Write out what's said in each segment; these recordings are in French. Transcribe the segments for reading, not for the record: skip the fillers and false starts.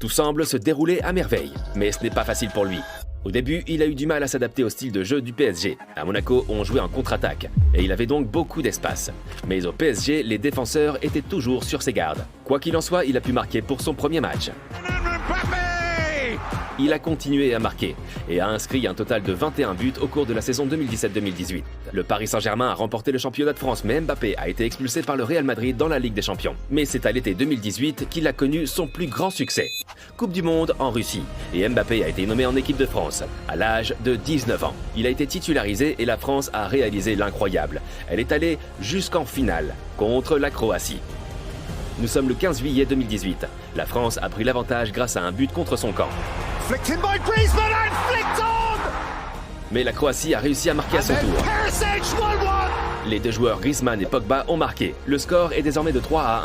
Tout semble se dérouler à merveille, mais ce n'est pas facile pour lui. Au début, il a eu du mal à s'adapter au style de jeu du PSG. À Monaco, on jouait en contre-attaque, et il avait donc beaucoup d'espace. Mais au PSG, les défenseurs étaient toujours sur ses gardes. Quoi qu'il en soit, il a pu marquer pour son premier match. Il a continué à marquer et a inscrit un total de 21 buts au cours de la saison 2017-2018. Le Paris Saint-Germain a remporté le championnat de France, mais Mbappé a été expulsé par le Real Madrid dans la Ligue des Champions. Mais c'est à l'été 2018 qu'il a connu son plus grand succès. Coupe du Monde en Russie, et Mbappé a été nommé en équipe de France à l'âge de 19 ans. Il a été titularisé et la France a réalisé l'incroyable. Elle est allée jusqu'en finale contre la Croatie. Nous sommes le 15 juillet 2018. La France a pris l'avantage grâce à un but contre son camp. Mais la Croatie a réussi à marquer à son tour. Les deux joueurs Griezmann et Pogba ont marqué. Le score est désormais de 3-1.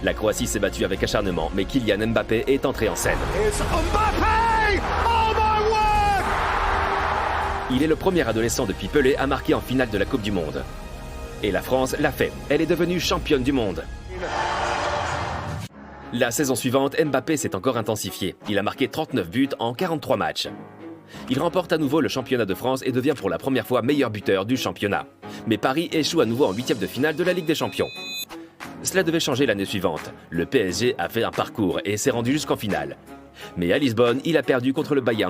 La Croatie s'est battue avec acharnement, mais Kylian Mbappé est entré en scène. Il est le premier adolescent depuis Pelé à marquer en finale de la Coupe du Monde. Et la France l'a fait. Elle est devenue championne du monde. La saison suivante, Mbappé s'est encore intensifié. Il a marqué 39 buts en 43 matchs. Il remporte à nouveau le championnat de France et devient pour la première fois meilleur buteur du championnat. Mais Paris échoue à nouveau en huitième de finale de la Ligue des Champions. Cela devait changer l'année suivante. Le PSG a fait un parcours et s'est rendu jusqu'en finale. Mais à Lisbonne, il a perdu contre le Bayern.